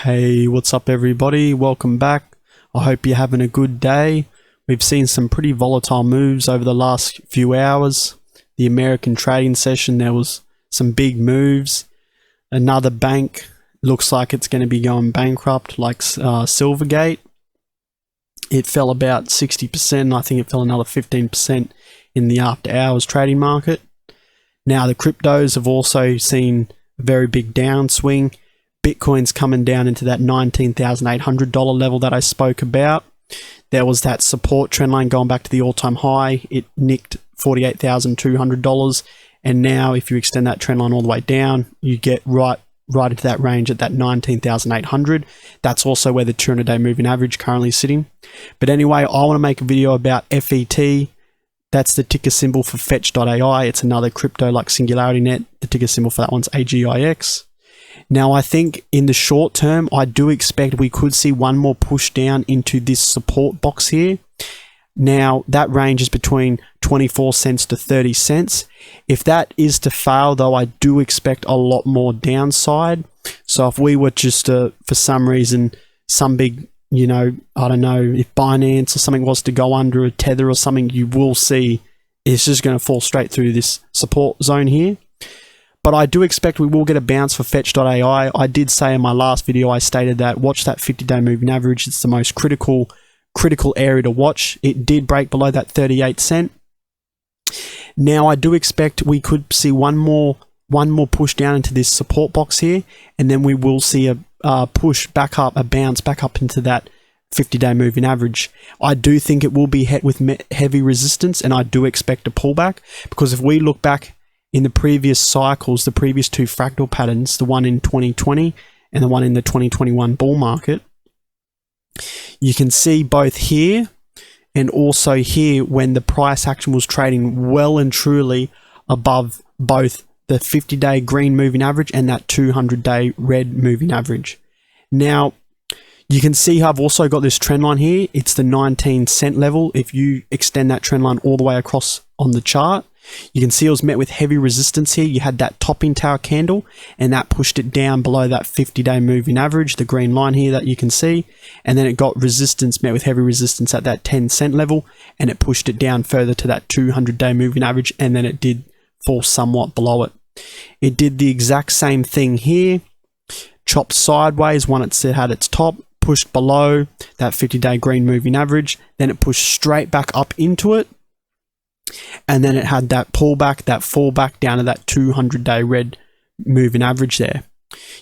Hey, what's up everybody? Welcome back. I hope you're having a good day. We've seen some pretty volatile moves over the last few hours. The American trading session, there was some big moves. Another bank looks like it's going to be going bankrupt, like 𝗕𝗪𝗪𝗪𝗪𝗪𝗪𝗪𝗪𝗪😂. It fell about 60%. I think it fell another 15% in the after hours trading market. Now the cryptos have also seen a very big downswing. Bitcoin's coming down into that $19,800 level that I spoke about. There was that support trend line going back to the all-time high. It nicked $48,200, and now if you extend that trend line all the way down, you get right into that range at that 19,800. That's also where the 200-day moving average currently is sitting. But anyway, I want to make a video about FET. That's the ticker symbol for FETCH.AI. It's another crypto like SingularityNet. The ticker symbol for that one's AGIX. Now, I think in the short term, I do expect we could see one more push down into this support box here. Now, that range is between 24 cents to 30 cents. If that is to fail, though, I do expect a lot more downside. So if we were just to, for some reason, some big, I don't know, if Binance or something was to go under a tether or something, you will see it's just going to fall straight through this support zone here. But I do expect we will get a bounce for FETCH.AI. I did say in my last video, I stated that watch that 50-day moving average. It's the most critical area to watch. It did break below that 38 cent. Now I do expect we could see one more push down into this support box here, and then we will see a push back up, a bounce back up into that 50-day moving average. I do think it will be hit with heavy resistance, and I do expect a pullback, because if we look back in the previous cycles, the previous two fractal patterns, the one in 2020 and the one in the 2021 bull market, you can see both here and also here when the price action was trading well and truly above both the 50-day green moving average and that 200-day red moving average. Now, you can see how I've also got this trend line here. It's the 19 cent level. If you extend that trend line all the way across on the chart, you can see it was met with heavy resistance here. You had that topping tower candle, and that pushed it down below that 50-day moving average, the green line here that you can see. And then it got resistance, met with heavy resistance at that 10 cent level, and it pushed it down further to that 200-day moving average, and then it did fall somewhat below it. It did the exact same thing here, chopped sideways when it had its top, pushed below that 50-day green moving average, then it pushed straight back up into it, and then it had that pullback, that fallback down to that 200-day red moving average there.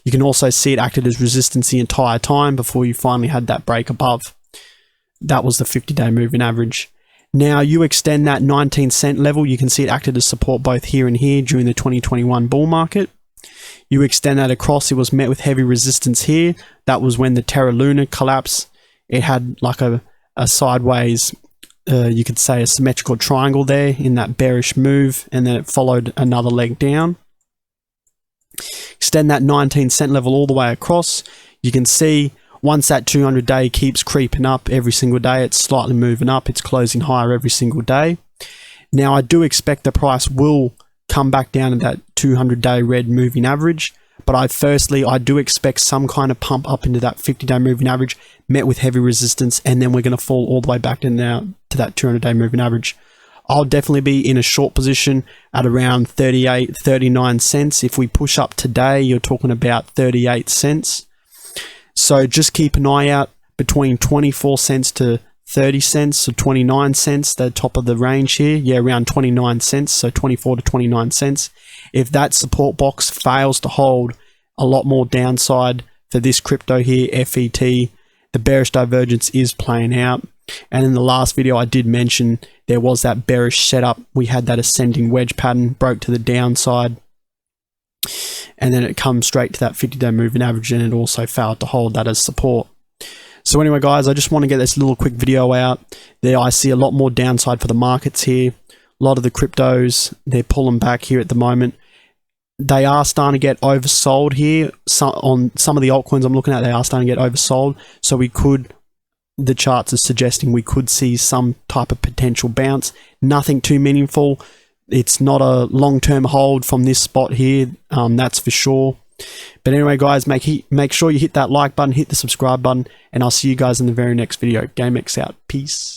You can also see it acted as resistance the entire time before you finally had that break above. That was the 50-day moving average. Now you extend that 19 cent level, you can see it acted as support both here and here during the 2021 bull market. You extend that across, it was met with heavy resistance here. That was when the Terra Luna collapsed. It had like a sideways, you could say a symmetrical triangle there in that bearish move, and then it followed another leg down. Extend that 19 cent level all the way across. You can see once that 200-day keeps creeping up every single day, it's slightly moving up, it's closing higher every single day. Now I do expect the price will come back down to that 200-day red moving average, but I do expect some kind of pump up into that 50-day moving average, met with heavy resistance, and then we're going to fall all the way back now to that 200-day moving average. I'll definitely be in a short position at around 38, 39 cents. If we push up today, you're talking about 38 cents. So just keep an eye out between 24 cents to 30 cents, so 29 cents, the top of the range here. Yeah, around 29 cents, so 24 to 29 cents. If that support box fails to hold, a lot more downside for this crypto here, FET. The bearish divergence is playing out. And in the last video, I did mention there was that bearish setup. We had that ascending wedge pattern, broke to the downside, and then it comes straight to that 50-day moving average, and it also failed to hold that as support. So anyway, guys, I just want to get this little quick video out. There, I see a lot more downside for the markets here. A lot of the cryptos, they're pulling back here at the moment. They are starting to get oversold here. On some of the altcoins I'm looking at, they are starting to get oversold. So the charts are suggesting we could see some type of potential bounce. Nothing too meaningful. It's not a long-term hold from this spot here, that's for sure. But anyway, guys, make sure you hit that like button, hit the subscribe button, and I'll see you guys in the very next video. GameX out. Peace.